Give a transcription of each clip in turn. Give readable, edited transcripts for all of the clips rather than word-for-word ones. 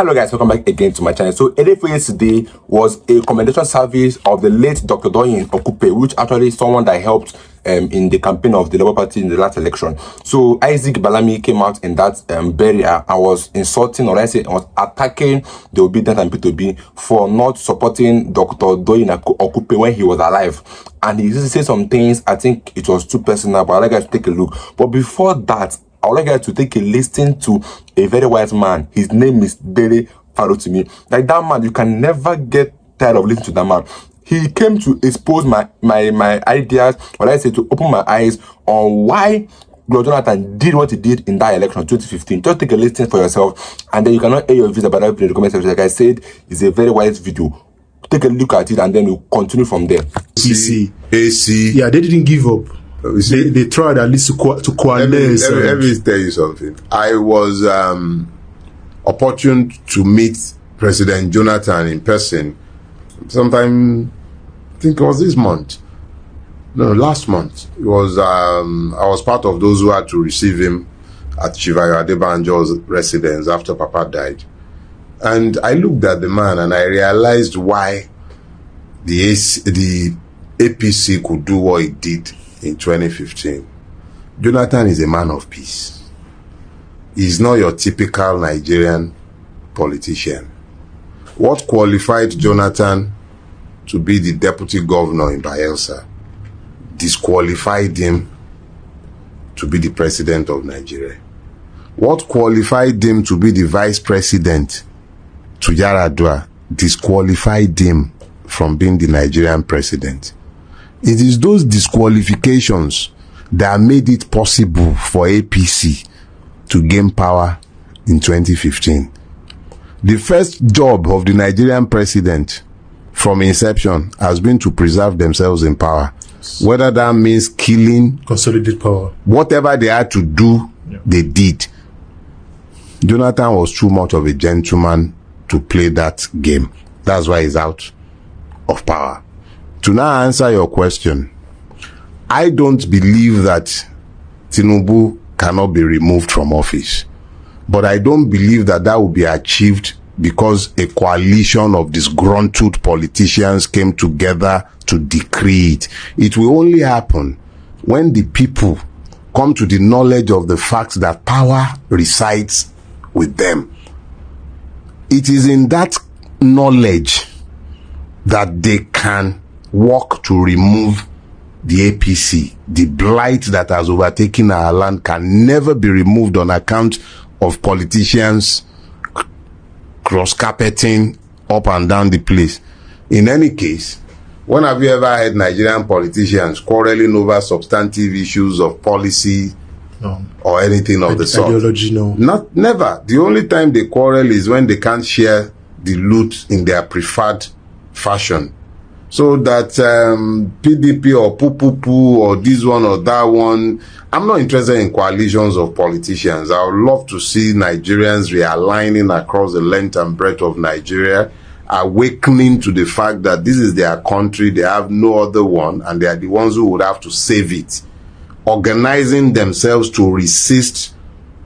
Hello guys, welcome back again to my channel. So ADFA today was a commendation service of the late Dr. Doyin Okoye, which actually someone that helped in the campaign of the Labour Party in the last election. So Isaac Balami came out in that barrier and was insulting, or I say was attacking the obedient and P2B for not supporting Dr. Doyin Okoye when he was alive. And he used to say some things, I think it was too personal, but I'd like guys to take a look. But before that, I would like you guys to take a listen to a very wise man. His name is Dele Farotimi. Like that man, you can never get tired of listening to that man. He came to expose my ideas, or I say to open my eyes on why Lord Jonathan did what he did in that election 2015. Just take a listen for yourself, and then you cannot air your views about that video in the comment section. Like I said, it's a very wise video. Take a look at it, and then we'll continue from there. AC. Yeah, they didn't give up. They tried at least to coalesce. Let me tell you something. I was opportune to meet President Jonathan in person sometime, I think it was this month. No, last month. It was I was part of those who had to receive him at Chivayo Adebanjo's residence after Papa died. And I looked at the man and I realized why the APC could do what it did in 2015. Jonathan is a man of peace. He's not your typical Nigerian politician. What qualified Jonathan to be the deputy governor in Bayelsa disqualified him to be the president of Nigeria. What qualified him to be the vice president to Yaradua disqualified him from being the Nigerian president. It is those disqualifications that made it possible for APC to gain power in 2015. The first job of the Nigerian president from inception has been to preserve themselves in power. Whether that means killing, consolidate power, whatever they had to do, they did. Jonathan was too much of a gentleman to play that game. That's why he's out of power. To now answer your question, I don't believe that Tinubu cannot be removed from office. But I don't believe that that will be achieved because a coalition of disgruntled politicians came together to decree it. It will only happen when the people come to the knowledge of the fact that power resides with them. It is in that knowledge that they can work to remove the APC. The blight that has overtaken our land can never be removed on account of politicians cross-carpeting up and down the place. In any case, when have you ever heard Nigerian politicians quarreling over substantive issues of policy or anything of the sort? Ideology, no. Never. The only time they quarrel is when they can't share the loot in their preferred fashion. So that PDP or Pupupu or this one or that one, I'm not interested in coalitions of politicians. I would love to see Nigerians realigning across the length and breadth of Nigeria, awakening to the fact that this is their country, they have no other one, and they are the ones who would have to save it. Organizing themselves to resist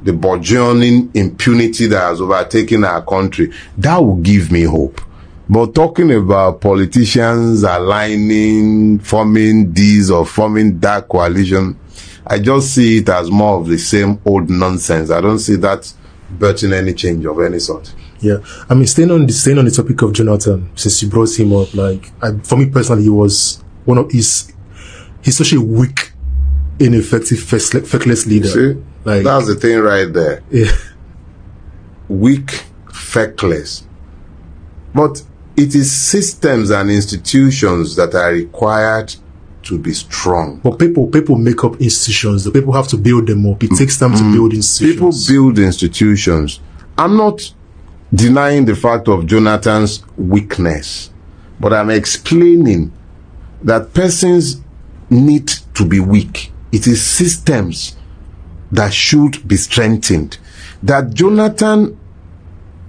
the burgeoning impunity that has overtaken our country. That will give me hope. But talking about politicians aligning, forming this or forming that coalition, I just see it as more of the same old nonsense. I don't see that birthing any change of any sort. Yeah, I mean, staying on the topic of Jonathan, since you brought him up, like for me personally, he was one of he's such a weak, ineffective, feckless leader. See, like, that's the thing right there. Yeah. Weak, feckless. But it is systems and institutions that are required to be strong. But people make up institutions. The people have to build them up. It takes time to build institutions. People build institutions. I'm not denying the fact of Jonathan's weakness, but I'm explaining that persons need to be weak. It is systems that should be strengthened. That Jonathan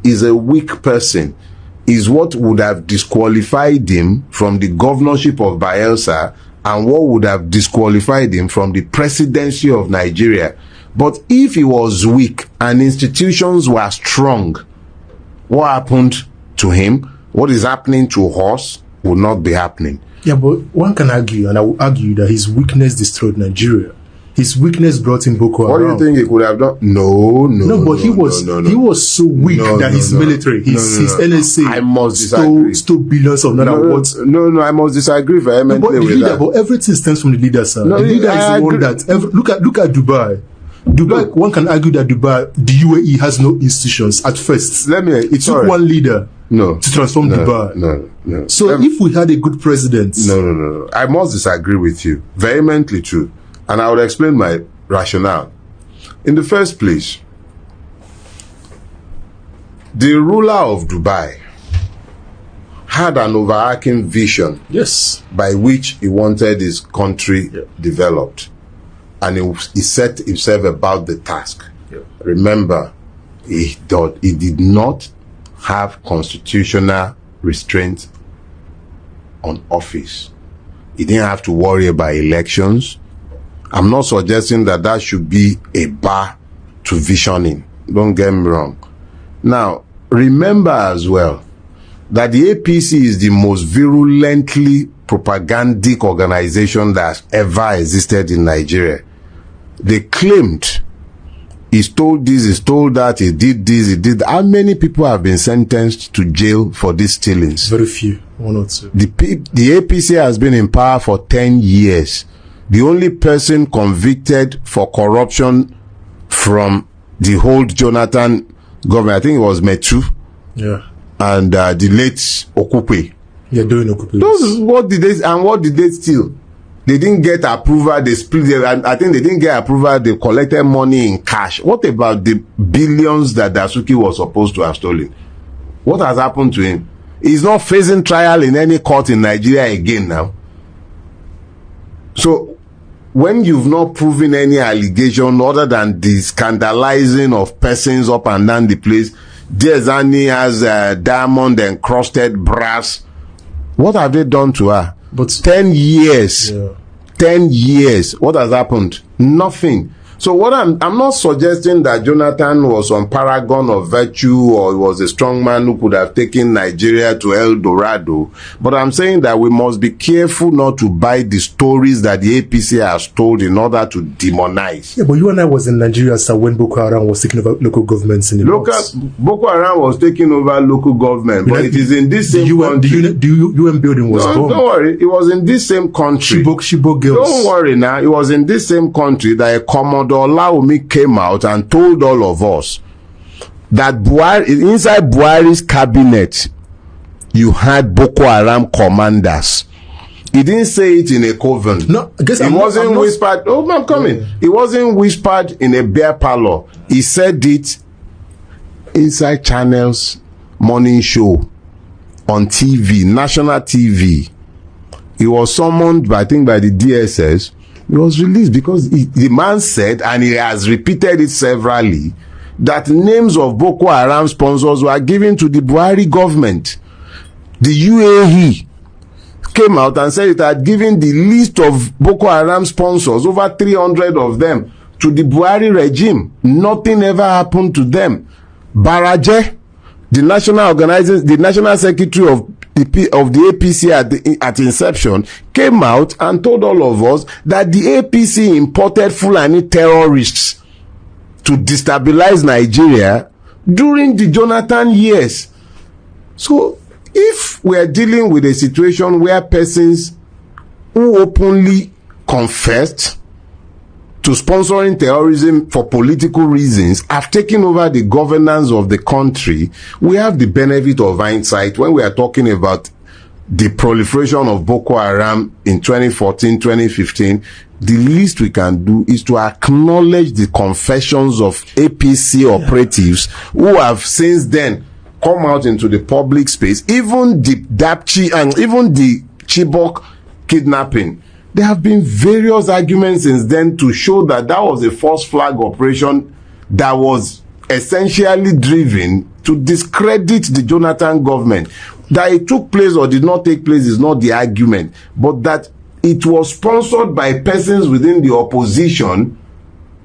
is a weak person is what would have disqualified him from the governorship of Bayelsa and what would have disqualified him from the presidency of Nigeria. But if he was weak and institutions were strong, what happened to him, what is happening to us, will not be happening. Yeah, but one can argue, and I will argue, that his weakness destroyed Nigeria. His weakness brought in Boko Haram. What do you think he could have done? No, he was so weak that his military, his NSA, I must disagree. Stole billions of naira. No, I must disagree vehemently with that. But everything stems from the leader, sir. No, the leader is the one that look at Dubai. Dubai, one can argue that the UAE has no institutions at first. It took one leader to transform Dubai. No. So if we had a good president... No. I must disagree with you. Vehemently true. And I will explain my rationale. In the first place, the ruler of Dubai had an overarching vision, yes, by which he wanted his country developed. And he set himself about the task. Remember, he did not have constitutional restraint on office. He didn't have to worry about elections. I'm not suggesting that should be a bar to visioning. Don't get me wrong. Now, remember as well that the APC is the most virulently propagandic organization that has ever existed in Nigeria. They claimed he stole this, he stole that, he did this, he did that. How many people have been sentenced to jail for these stealings? Very few, 1 or 2. The APC has been in power for 10 years. The only person convicted for corruption from the whole Jonathan government, I think it was Metu, and the late Okoye. Yeah, Doyin Okoye. What did they steal? They didn't get approval. They split. I think they didn't get approval. They collected money in cash. What about the billions that Dasuki was supposed to have stolen? What has happened to him? He's not facing trial in any court in Nigeria again now. So, when you've not proven any allegation other than the scandalizing of persons up and down the place, Diezani has diamond encrusted brass. What have they done to her? But 10 years. 10 years. What has happened? Nothing. So what I'm not suggesting that Jonathan was some paragon of virtue or he was a strong man who could have taken Nigeria to El Dorado. But I'm saying that we must be careful not to buy the stories that the APC has told in order to demonize. Yeah, but you and I was in Nigeria, sir, when Boko Haram was taking over local governments in the north. Boko Haram was taking over local government, but it is in this same country. The UN building was bombed. Don't worry, it was in this same country. Chibok girls. Don't worry now, it was in this same country that a Commodore Laomi came out and told all of us that inside Buhari's cabinet, you had Boko Haram commanders. He didn't say it in a coven. No, I guess it wasn't whispered. Oh, I'm coming. Yeah. It wasn't whispered in a beer parlor. He said it inside Channel's morning show on TV, national TV. He was summoned, I think, by the DSS. He was released because the man said, and he has repeated it severally, that names of Boko Haram sponsors were given to the Buhari government. The UAE came out and said it had given the list of Boko Haram sponsors, over 300 of them, to the Buhari regime. Nothing ever happened to them. Baraje, the national secretary of the APC at inception, came out and told all of us that the APC imported Fulani terrorists to destabilize Nigeria during the Jonathan years. So, if we are dealing with a situation where persons who openly confessed to sponsoring terrorism for political reasons have taken over the governance of the country, we have the benefit of hindsight when we are talking about the proliferation of Boko Haram in 2014, 2015. The least we can do is to acknowledge the confessions of APC operatives who have since then come out into the public space. Even the Dapchi and even the Chibok kidnapping, there have been various arguments since then to show that was a false flag operation that was essentially driven to discredit the Jonathan government. That it took place or did not take place is not the argument, but that it was sponsored by persons within the opposition.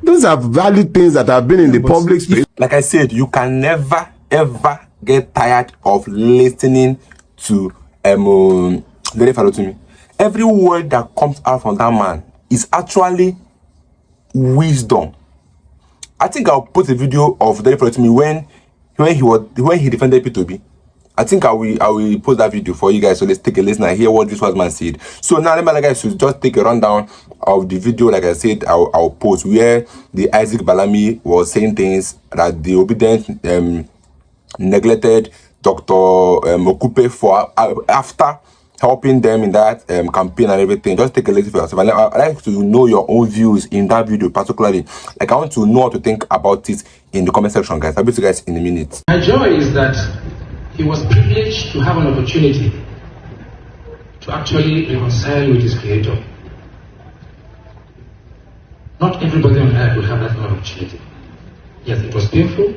These are valid things that have been in the public space. Like I said, you can never, ever, get tired of listening to follow to me. Every word that comes out from that man is actually wisdom. I think I'll put a video of Dele follow to me when he defended P2B. I think I will post that video for you guys. So let's take a listen and hear what this man said. So now let me guys just take a rundown of the video. Like I said, I'll post where the Isaac Balami was saying things that the obedient neglected Dr. Okupe for after helping them in that campaign and everything. Just take a listen for yourself. And I'd like to know your own views in that video, particularly. Like I want to know what to think about it in the comment section, guys. I'll be with you guys in a minute. My joy is that he was privileged to have an opportunity to actually reconcile with his creator. Not everybody on earth will have that kind of opportunity. Yes, it was painful,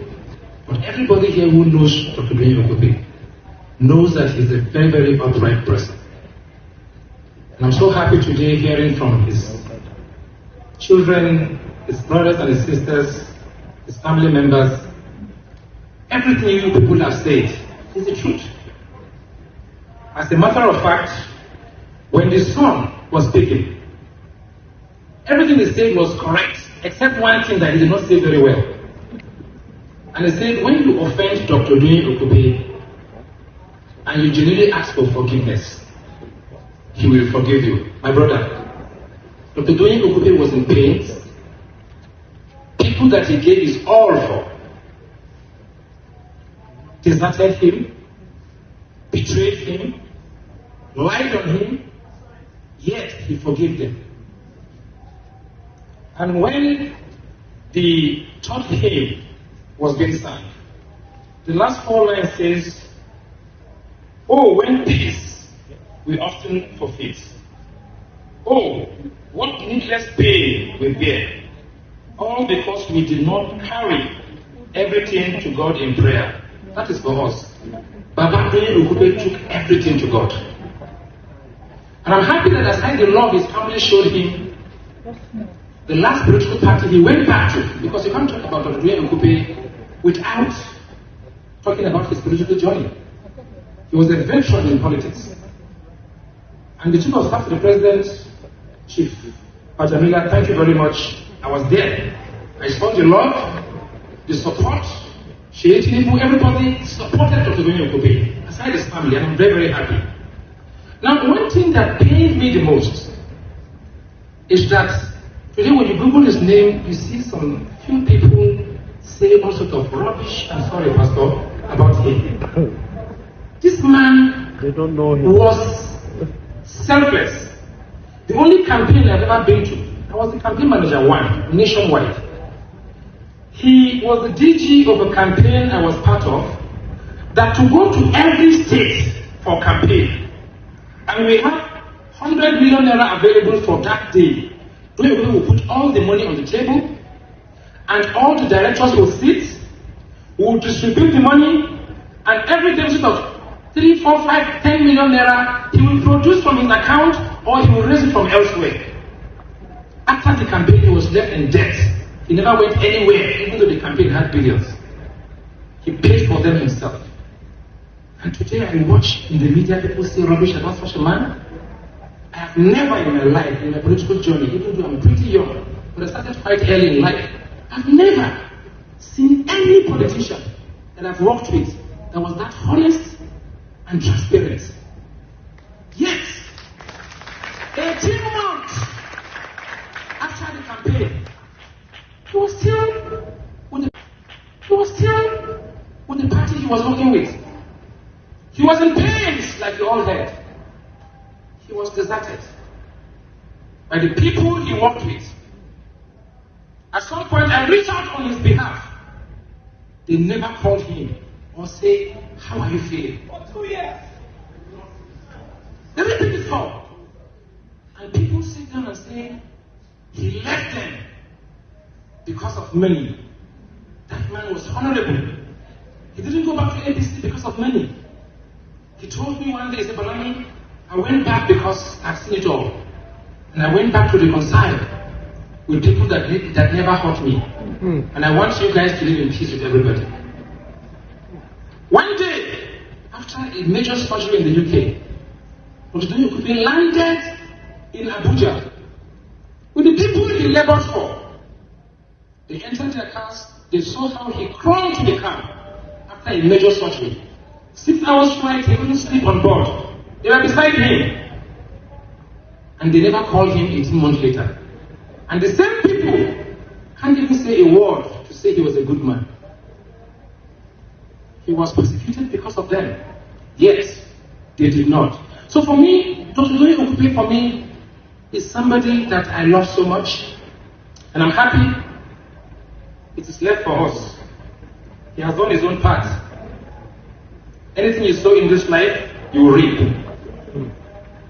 but everybody here who knows Dr. Doyin Okoye knows that he's a very, very upright person. And I'm so happy today hearing from his children, his brothers and his sisters, his family members. Everything you people have said is the truth. As a matter of fact, when the son was speaking, everything he said was correct, except one thing that he did not say very well. And he said, when you offend Dr. Doyin Okoye and you genuinely ask for forgiveness, he will forgive you. My brother, Dr. Doyin Okoye was in pain. People that he gave his all for deserted him, betrayed him, lied on him, yet he forgave them. And when the third hymn was being sung, the last 4 lines says, "Oh, when peace we often forfeit. Oh, what needless pain we bear, all because we did not carry everything to God in prayer." That is for us. Baba Doyin Okoye took everything to God. And I'm happy that aside the love his family showed him, the last political party he went back to, because you can't talk about Dr. Doyin Okoye without talking about his political journey. He was a veteran in politics. And the chief of staff to the president, Chief Pajamila, thank you very much. I was there. I saw the love, the support. Everybody supported Dr. Doyin Okoye, aside his family, and I'm very, very happy. Now, one thing that pained me the most is that today when you Google his name, you see some few people say all sorts of rubbish, I'm sorry, Pastor, about him. This man was selfless. The only campaign I've ever been to, I was the campaign manager one, nationwide. He was the DG of a campaign I was part of, that to go to every state for campaign, and we had 100 million naira available for that day. We will put all the money on the table, and all the directors will sit, will distribute the money, and every deficit of 3, 4, 5, 10 million naira, he will produce from his account or he will raise it from elsewhere. After the campaign, he was left in debt. He never went anywhere, even though the campaign had billions. He paid for them himself. And today I watch in the media people say rubbish about such a man. I have never in my life, in my political journey, even though I'm pretty young, but I started quite early in life, I've never seen any politician that I've worked with that was that honest and transparent. Yet, 18 months after the campaign, he was still with the party he was working with. He was in pains like you all heard. He was deserted by the people he worked with. At some point, I reached out on his behalf. They never called him or say, "How are you feeling?" For 2 years. They repeat it for. And people sit down and say, he left them because of money. That man was honorable. He didn't go back to APC because of money. He told me one day, he said, "Balami, I went back because I've seen it all. And I went back to reconcile with people that never hurt me. And I want you guys to live in peace with everybody." One day, after a major surgery in the UK, Dr. Doyin Okoye landed in Abuja with the people he labored for. They entered their cars, they saw how he crawled to the car after a major surgery. 6 hours flight, he couldn't sleep on board. They were beside him. And they never called him 18 months later. And the same people can't even say a word to say he was a good man. He was persecuted because of them. Yet, they did not. So for me, Dr. Doyin Okoye for me is somebody that I love so much. And I'm happy it is left for us. He has done his own part. Anything you sow in this life, you will reap.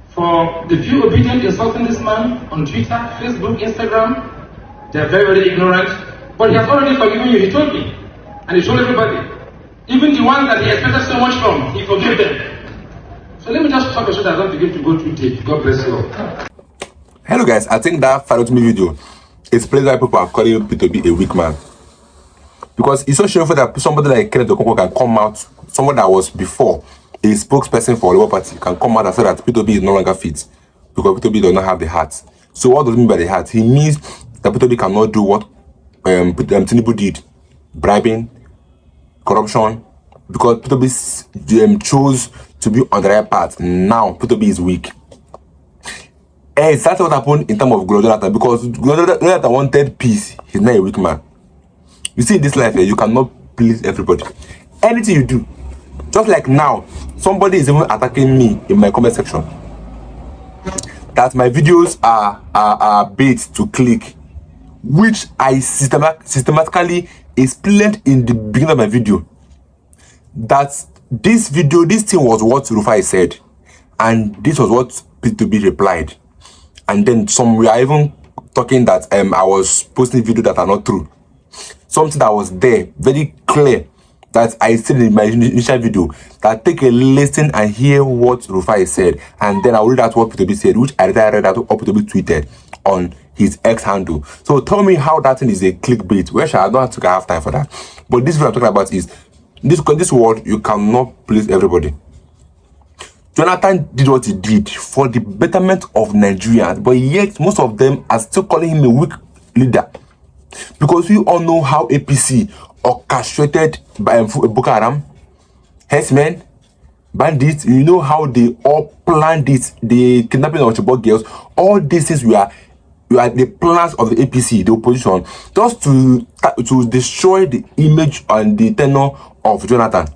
For the few obedient insulting this man on Twitter, Facebook, Instagram, they are very, very ignorant. But he has already forgiven you, he told me. And he told everybody. Even the ones that he expected so much from, he forgave them. So let me just talk so that I don't begin to go too deep. God bless you all. Hello guys, I think that follow to me video explains why people are calling P2B a weak man. Because it's so shameful that somebody like Kenneth Okonkwo can come out, someone that was before a spokesperson for Labour Party can come out and say that P2B is no longer fit because P2B does not have the heart. So what does he mean by the heart? He means that P2B cannot do what Tinubu did, bribing, corruption, because P2B chose to be on the right path. Now P2B is weak. And that's what happened in terms of Goodluck Jonathan, because Goodluck Jonathan wanted peace. He's not a weak man. You see, in this life, you cannot please everybody. Anything you do, just like now, somebody is even attacking me in my comment section. That my videos are bait to click, which I systematically explained in the beginning of my video. That this thing was what Rufai said, and this was what P2B replied. And then some were even talking that I was posting videos that are not true. Something that was there, very clear, that I said in my initial video, that take a listen and hear what Rufai said, and then I will read out what P2B said, which I read out what P2B tweeted on his X handle. So tell me how that thing is a clickbait. Well, I don't have to have time for that. But this video I'm talking about is, this world, you cannot please everybody. Jonathan did what he did for the betterment of Nigerians, but yet most of them are still calling him a weak leader. Because we all know how APC orchestrated by Boko Haram, herdsmen, bandits. You know how they all planned it, the kidnapping of Chibok girls. All these things were the plans of the APC, the opposition, just to destroy the image and the tenure of Jonathan.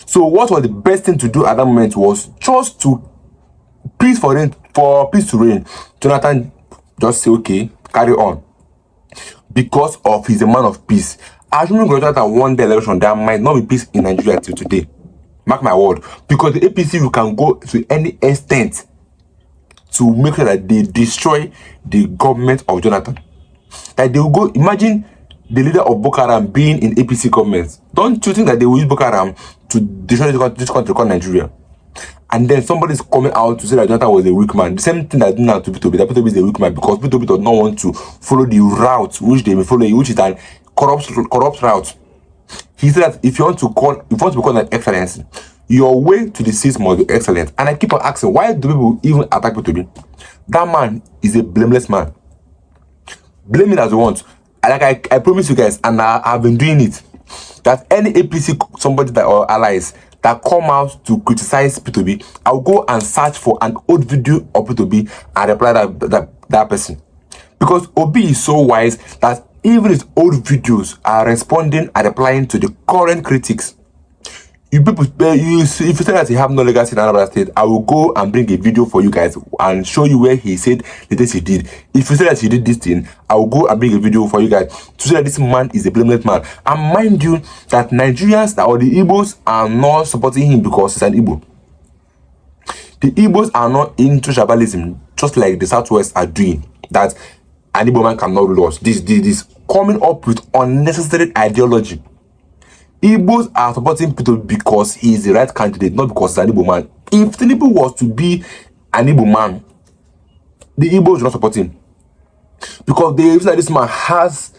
So what was the best thing to do at that moment was just to peace to reign. Jonathan just say, okay, carry on. Because of he's a man of peace. Assuming Jonathan won the election, there might not be peace in Nigeria till today. Mark my word. Because the APC, you can go to any extent to make sure that they destroy the government of Jonathan. That they will go, imagine the leader of Boko Haram being in APC government. Don't you think that they will use Boko Haram to destroy this country called Nigeria? And then somebody is coming out to say that Jonathan was a weak man. The same thing that did not to P2B. That P2B is a weak man because P2B does not want to follow the route which they will follow, which is an corrupt route. He said that if you want to become an excellence, your way to the seats must be excellent. And I keep on asking, why do people even attack P2B? That man is a blameless man. Blame it as you want. Like I promise you guys, and I've been doing it, that any APC somebody that or allies that come out to criticize P2B, I'll go and search for an old video of P2B and reply that person. Because OB is so wise that even his old videos are responding and replying to the current critics. If you say that he have no legacy in another state, I will go and bring a video for you guys and show you where he said the things he did. If you say that he did this thing, I will go and bring a video for you guys to say that this man is a blameless man. And mind you, that Nigerians or the Igbos are not supporting him because he's an Igbo. The Igbos are not into tribalism, just like the Southwest are doing. That an Igbo man cannot rule us. This coming up with unnecessary ideology. Igbos are supporting P2B because he is the right candidate, not because he's an Igbo man. If Tinubu was to be an Igbo man, the Igbos would not support him. Because they feel that this man has,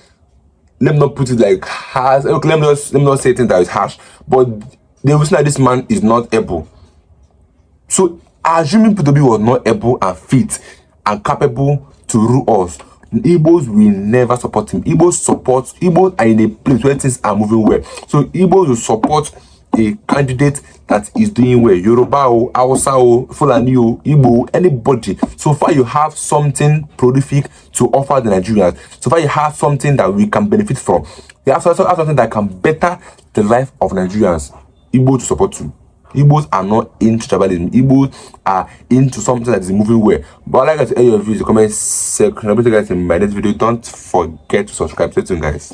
let me not put it like has, okay, let me not say things that is harsh, but they will say that this man is not able. So, assuming P2B was not able and fit and capable to rule us, Igbos will never support him. Igbos are in a place where things are moving well. So Igbos will support a candidate that is doing well. Yoruba, Hausa, Fulani, Igbo, anybody. So far you have something prolific to offer the Nigerians. So far you have something that we can benefit from. You have something that can better the life of Nigerians. Igbo to support you. Igbos are not into tribalism. Igbos are into something that is moving well. But I'd like to hear your views in the comment section. I'll be guys in my next video. Don't forget to subscribe. Stay tuned, guys.